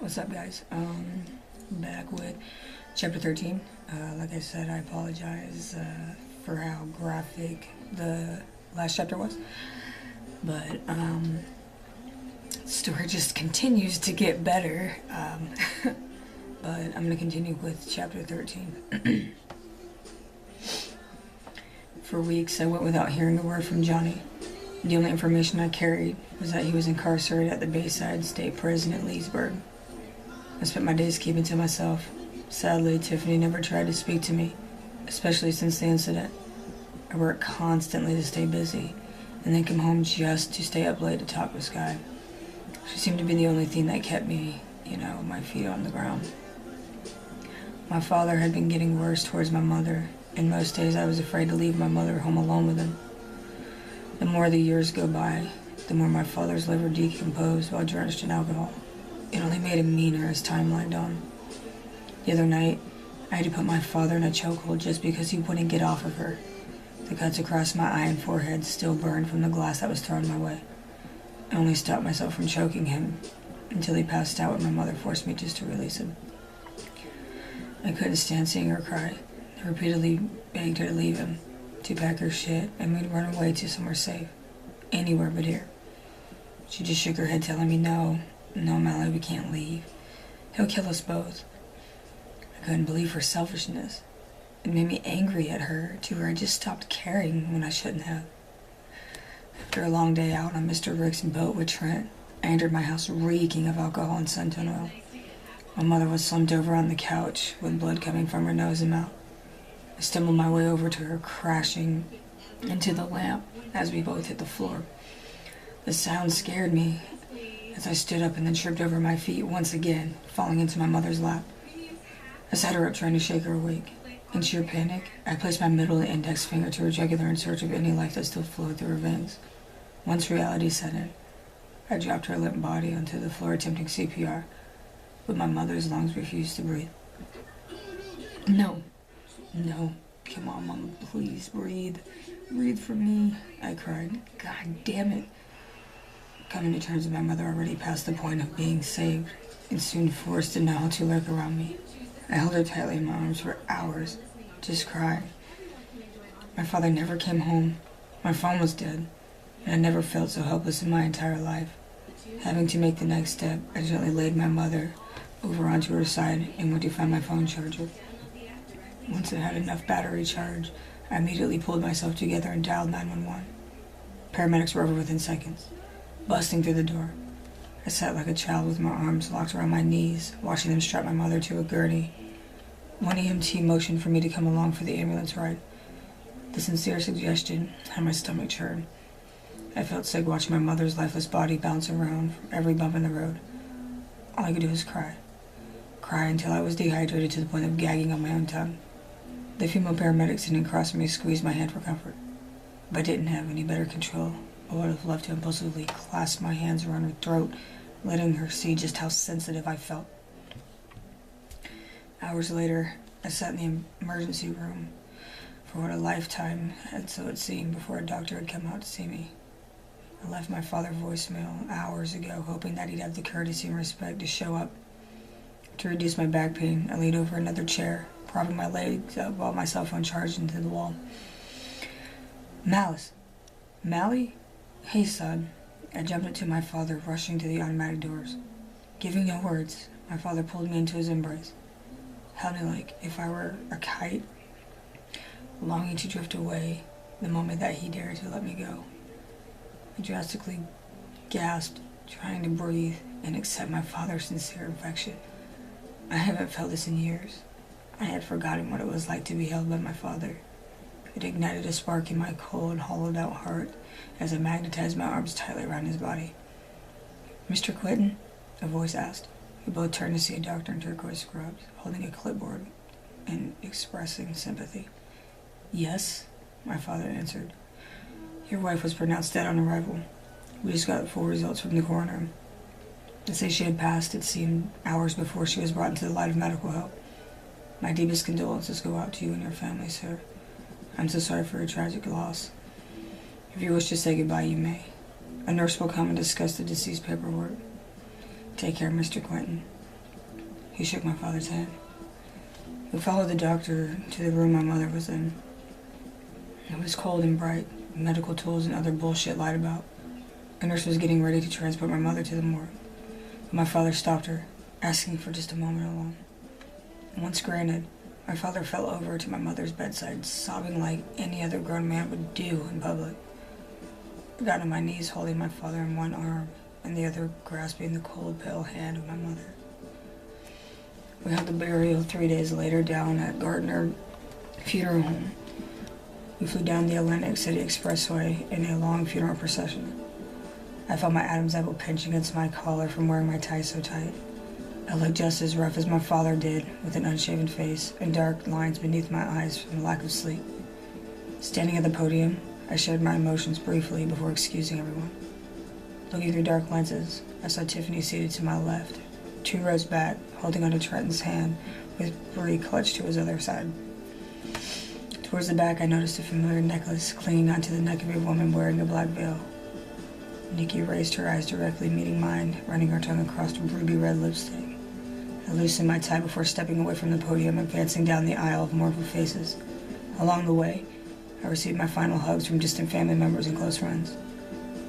What's up, guys? Back with chapter 13. Like I said, I apologize for how graphic the last chapter was, but the story just continues to get better. But I'm gonna continue with chapter 13. For weeks, I went without hearing a word from Johnny. The only information I carried was that he was incarcerated at the Bayside State Prison at Leesburg. I spent my days keeping to myself. Sadly, Tiffany never tried to speak to me, especially since the incident. I worked constantly to stay busy, and then come home just to stay up late to talk with Sky. She seemed to be the only thing that kept me, my feet on the ground. My father had been getting worse towards my mother, and most days I was afraid to leave my mother home alone with him. The more the years go by, the more my father's liver decomposed while drenched in alcohol. It only made him meaner as time lagged on. The other night, I had to put my father in a chokehold just because he wouldn't get off of her. The cuts across my eye and forehead still burned from the glass that was thrown my way. I only stopped myself from choking him until he passed out when my mother forced me just to release him. I couldn't stand seeing her cry. I repeatedly begged her to leave him, to pack her shit, and we'd run away to somewhere safe. Anywhere but here. She just shook her head, telling me, No, Mallory, we can't leave. He'll kill us both. I couldn't believe her selfishness. It made me angry at her, to where I just stopped caring when I shouldn't have. After a long day out on Mr. Rick's boat with Trent, I entered my house reeking of alcohol and suntan oil. My mother was slumped over on the couch, with blood coming from her nose and mouth. I stumbled my way over to her, crashing into the lamp as we both hit the floor. The sound scared me as I stood up and then tripped over my feet once again, falling into my mother's lap. I sat her up, trying to shake her awake. In sheer panic, I placed my middle and index finger to her jugular in search of any life that still flowed through her veins. Once reality set in, I dropped her limp body onto the floor, attempting CPR, but my mother's lungs refused to breathe. No, come on, Mama, please breathe. Breathe for me, I cried. God damn it. Coming to terms with my mother already past the point of being saved, and soon forced to know how to lurk around me, I held her tightly in my arms for hours, just crying. My father never came home. My phone was dead, and I never felt so helpless in my entire life. Having to make the next step, I gently laid my mother over onto her side and went to find my phone charger. Once it had enough battery charge, I immediately pulled myself together and dialed 911. Paramedics were over within seconds, busting through the door. I sat like a child with my arms locked around my knees, watching them strap my mother to a gurney. One EMT motioned for me to come along for the ambulance ride. The sincere suggestion had my stomach churn. I felt sick watching my mother's lifeless body bounce around from every bump in the road. All I could do was cry. Cry until I was dehydrated to the point of gagging on my own tongue. The female paramedic sitting across from me squeezed my hand for comfort. If I didn't have any better control, I would have loved to impulsively clasp my hands around her throat, letting her see just how sensitive I felt. Hours later, I sat in the emergency room for what a lifetime had, so it seemed, before a doctor had come out to see me. I left my father voicemail hours ago, hoping that he'd have the courtesy and respect to show up. To reduce my back pain, I leaned over another chair, propping my legs up while my cell phone charged into the wall. Malice. Mally? Hey, son. I jumped into my father, rushing to the automatic doors. Giving no words, my father pulled me into his embrace, held me like if I were a kite, longing to drift away the moment that he dared to let me go. I drastically gasped, trying to breathe and accept my father's sincere affection. I haven't felt this in years. I had forgotten what it was like to be held by my father. It ignited a spark in my cold, hollowed-out heart as I magnetized my arms tightly around his body. Mr. Quinton? A voice asked. We both turned to see a doctor in turquoise scrubs, holding a clipboard and expressing sympathy. Yes, my father answered. Your wife was pronounced dead on arrival. We just got full results from the coroner. They say she had passed, it seemed, hours before she was brought into the light of medical help. My deepest condolences go out to you and your family, sir. I'm so sorry for your tragic loss. If you wish to say goodbye, you may. A nurse will come and discuss the deceased paperwork. Take care, Mr. Quentin. He shook my father's hand. We followed the doctor to the room my mother was in. It was cold and bright, medical tools and other bullshit lied about. A nurse was getting ready to transport my mother to the morgue. But my father stopped her, asking for just a moment alone. Once granted, my father fell over to my mother's bedside, sobbing like any other grown man would do in public. I got on my knees, holding my father in one arm, and the other grasping the cold, pale hand of my mother. We held the burial 3 days later down at Gardner Funeral Home. We flew down the Atlantic City Expressway in a long funeral procession. I felt my Adam's apple pinch against my collar from wearing my tie so tight. I looked just as rough as my father did, with an unshaven face and dark lines beneath my eyes from the lack of sleep. Standing at the podium, I shared my emotions briefly before excusing everyone. Looking through dark lenses, I saw Tiffany seated to my left, 2 rows back, holding onto Trenton's hand, with Bree clutched to his other side. Towards the back, I noticed a familiar necklace clinging onto the neck of a woman wearing a black veil. Nikki raised her eyes directly meeting mine, running her tongue across ruby red lipstick. I loosened my tie before stepping away from the podium and advancing down the aisle of mournful faces. Along the way, I received my final hugs from distant family members and close friends.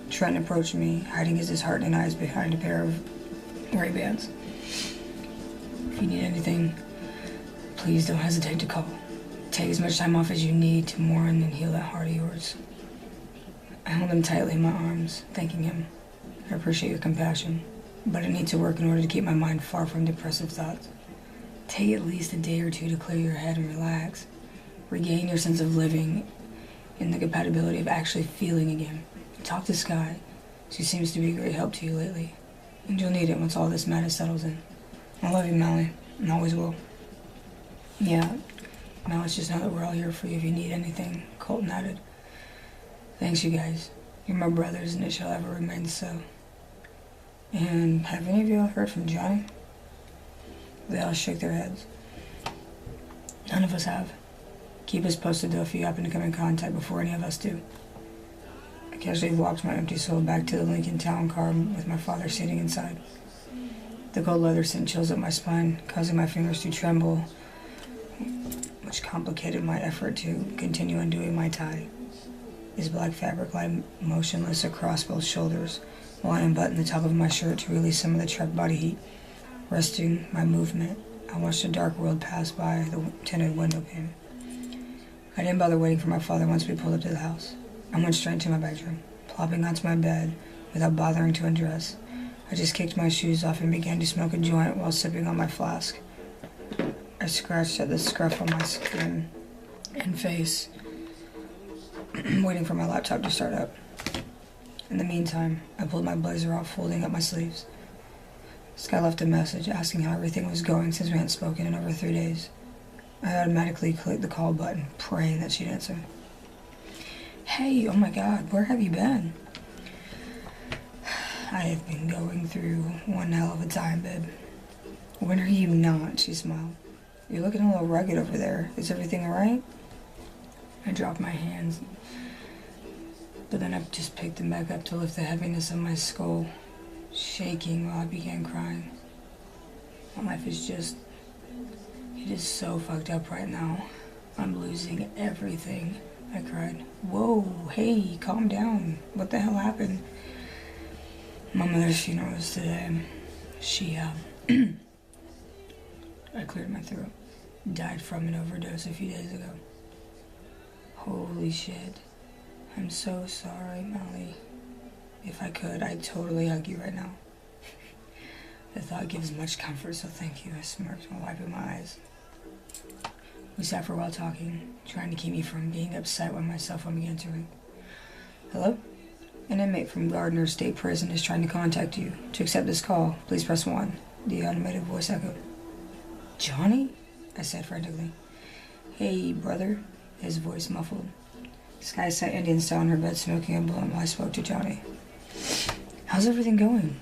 Trent approached me, hiding his disheartening eyes behind a pair of Ray-Bans. If you need anything, please don't hesitate to call. Take as much time off as you need to mourn and heal that heart of yours. I held him tightly in my arms, thanking him. I appreciate your compassion, but I need to work in order to keep my mind far from depressive thoughts. Take at least a day or 2 to clear your head and relax. Regain your sense of living and the compatibility of actually feeling again. Talk to Sky. She seems to be a great help to you lately, and you'll need it once all this madness settles in. I love you, Mally, and always will. Yeah, now let's just know that we're all here for you if you need anything, Colton added. Thanks, you guys. You're my brothers, and it shall ever remain so. And have any of you all heard from Johnny? They all shook their heads. None of us have. Keep us posted, though, if you happen to come in contact before any of us do. I casually walked my empty soul back to the Lincoln Town car with my father sitting inside. The cold leather sent chills up my spine, causing my fingers to tremble, which complicated my effort to continue undoing my tie. His black fabric lay motionless across both shoulders, while I unbuttoned the top of my shirt to release some of the trapped body heat. Resting my movement, I watched the dark world pass by the tinted window pane. I didn't bother waiting for my father once we pulled up to the house. I went straight to my bedroom, plopping onto my bed without bothering to undress. I just kicked my shoes off and began to smoke a joint while sipping on my flask. I scratched at the scruff on my skin and face, waiting for my laptop to start up. In the meantime, I pulled my blazer off, folding up my sleeves. Sky left a message asking how everything was going since we hadn't spoken in over 3 days. I automatically clicked the call button, praying that she'd answer. Hey, oh my God, where have you been? I have been going through one hell of a time, babe. When are you not? She smiled. You're looking a little rugged over there. Is everything alright? I dropped my hands, but then I just picked them back up to lift the heaviness of my skull, shaking while I began crying. My life is just, it is so fucked up right now. I'm losing everything, I cried. Whoa, hey, calm down. What the hell happened? My mother's funeral was today. She, I cleared my throat. Died from an overdose a few days ago. Holy shit. I'm so sorry, Molly. If I could, I'd totally hug you right now. The thought gives much comfort, so thank you, I smirked while wiping my eyes. We sat for a while talking, trying to keep me from being upset when my cell phone began to ring. Hello? An inmate from Gardner State Prison is trying to contact you. To accept this call, please press 1. The automated voice echoed. Johnny? I said frantically. Hey, brother. His voice muffled. Sky sat Indian style in her bed smoking a blunt while I spoke to Johnny. How's everything going?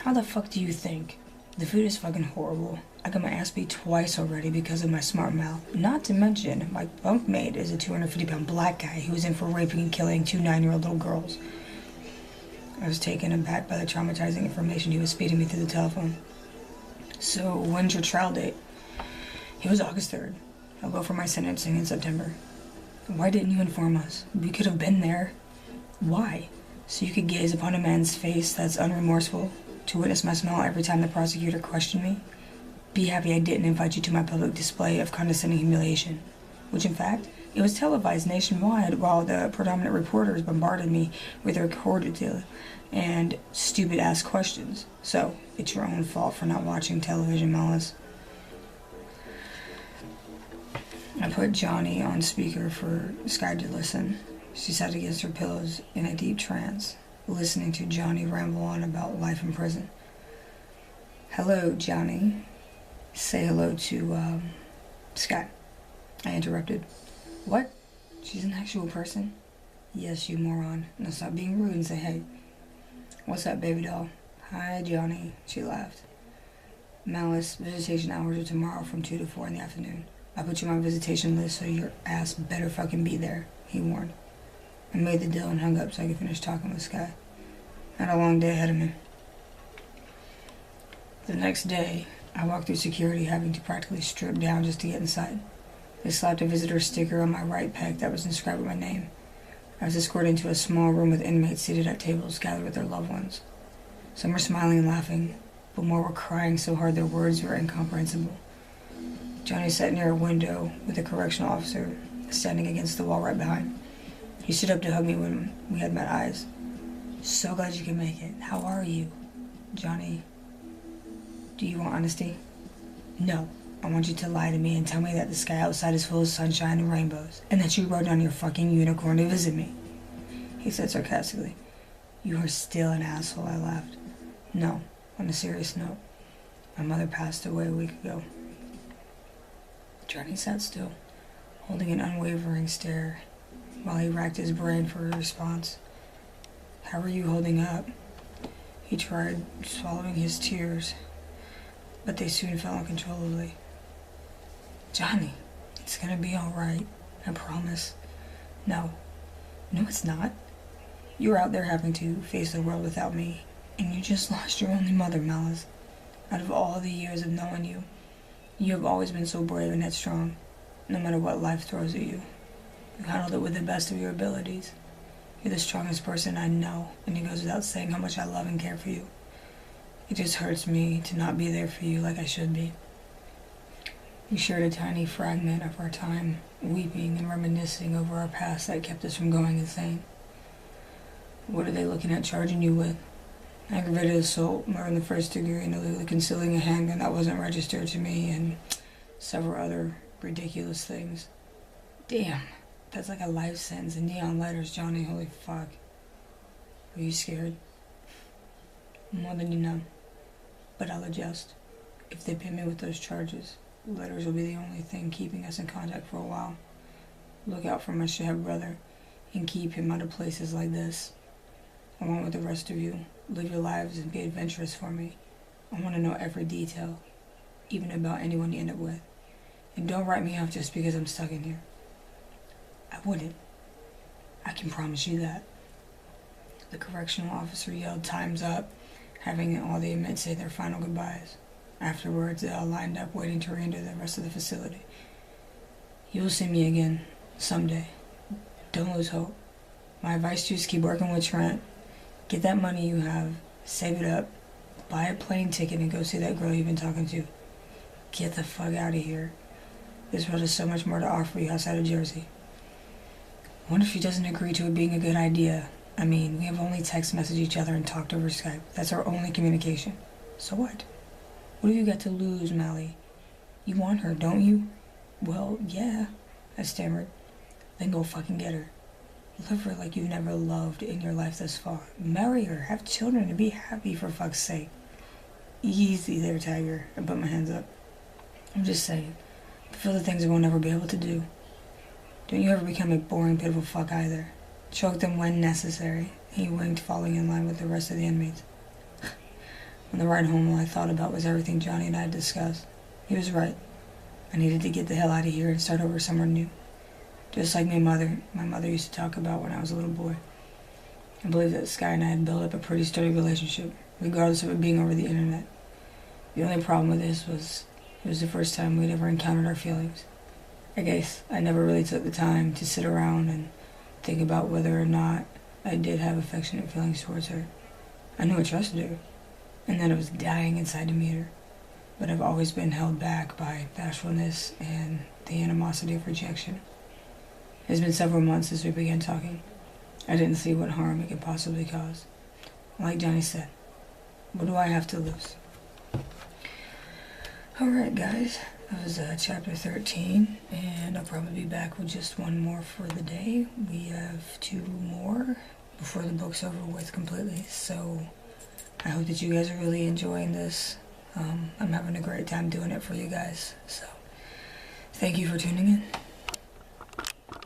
How the fuck do you think? The food is fucking horrible. I got my ass beat twice already because of my smart mouth. Not to mention, my bunkmate is a 250-pound black guy who was in for raping and killing 2 9-year-old little girls. I was taken aback by the traumatizing information he was feeding me through the telephone. So, when's your trial date? It was August 3rd. I'll go for my sentencing in September. Why didn't you inform us? We could have been there. Why? So you could gaze upon a man's face that's unremorseful, to witness my smile every time the prosecutor questioned me? Be happy I didn't invite you to my public display of condescending humiliation, which in fact, it was televised nationwide while the predominant reporters bombarded me with their cordial and stupid-ass questions. So, it's your own fault for not watching television, Malice. I put Johnny on speaker for Sky to listen. She sat against her pillows in a deep trance, listening to Johnny ramble on about life in prison. Hello, Johnny. Say hello to, Sky. I interrupted. What? She's an actual person? Yes, you moron. Now stop being rude and say hey. What's up, baby doll? Hi, Johnny. She laughed. Malice, visitation hours are tomorrow from 2 to 4 in the afternoon. I put you on my visitation list, so your ass better fucking be there, he warned. I made the deal and hung up so I could finish talking with Sky. I had a long day ahead of me. The next day, I walked through security, having to practically strip down just to get inside. They slapped a visitor sticker on my right pec that was inscribed with my name. I was escorted into a small room with inmates seated at tables gathered with their loved ones. Some were smiling and laughing, but more were crying so hard their words were incomprehensible. Johnny sat near a window with a correctional officer standing against the wall right behind. He stood up to hug me when we had met eyes. So glad you can make it. How are you? Johnny, do you want honesty? No. I want you to lie to me and tell me that the sky outside is full of sunshine and rainbows, and that you rode on your fucking unicorn to visit me. He said sarcastically. You are still an asshole, I laughed. No, on a serious note. My mother passed away a week ago. Johnny sat still, holding an unwavering stare, while he racked his brain for a response. How are you holding up? He tried swallowing his tears, but they soon fell uncontrollably. Johnny, it's gonna be alright, I promise. No, it's not. You're out there having to face the world without me, and you just lost your only mother, Malice. Out of all the years of knowing you, you have always been so brave and headstrong, no matter what life throws at you. You handled it with the best of your abilities. You're the strongest person I know, and it goes without saying how much I love and care for you. It just hurts me to not be there for you like I should be. We shared a tiny fragment of our time, weeping and reminiscing over our past that kept us from going insane. What are they looking at charging you with? Aggravated assault, murder in the first degree, and illegally concealing a handgun that wasn't registered to me, and several other ridiculous things. Damn, that's like a life sentence in neon letters, Johnny, holy fuck. Are you scared? More than you know. But I'll adjust. If they pin me with those charges, letters will be the only thing keeping us in contact for a while. Look out for my Shab brother, and keep him out of places like this. Along with the rest of you, live your lives and be adventurous for me. I want to know every detail, even about anyone you end up with. And don't write me off just because I'm stuck in here. I wouldn't. I can promise you that. The correctional officer yelled, "Time's up," having all the inmates say their final goodbyes. Afterwards, they all lined up waiting to re-enter the rest of the facility. You will see me again, someday. Don't lose hope. My advice to you is keep working with Trent. Get that money you have, save it up, buy a plane ticket and go see that girl you've been talking to. Get the fuck out of here. This world has so much more to offer you outside of Jersey. I wonder if she doesn't agree to it being a good idea. I mean, we have only text messaged each other and talked over Skype. That's our only communication. So what? What have you got to lose, Mally? You want her, don't you? Well, yeah, I stammered. Then go fucking get her. Love her like you've never loved in your life thus far. Marry her, have children, and be happy for fuck's sake. Easy there, Tiger. I put my hands up. I'm just saying. Fulfill the things I will never be able to do. Don't you ever become a boring, pitiful fuck either. Choke them when necessary. He winked, falling in line with the rest of the inmates. On the ride home, all I thought about was everything Johnny and I had discussed. He was right. I needed to get the hell out of here and start over somewhere new. Just like my mother used to talk about when I was a little boy. I believe that Sky and I had built up a pretty sturdy relationship, regardless of it being over the internet. The only problem with this was it was the first time we'd ever encountered our feelings. I guess I never really took the time to sit around and think about whether or not I did have affectionate feelings towards her. I knew I trusted her, and that I was dying inside to meet her. But I've always been held back by bashfulness and the animosity of rejection. It's been several months since we began talking. I didn't see what harm it could possibly cause. Like Johnny said, what do I have to lose? Alright guys, that was chapter 13, and I'll probably be back with just one more for the day. We have 2 more before the book's over with completely, so I hope that you guys are really enjoying this. I'm having a great time doing it for you guys, so thank you for tuning in.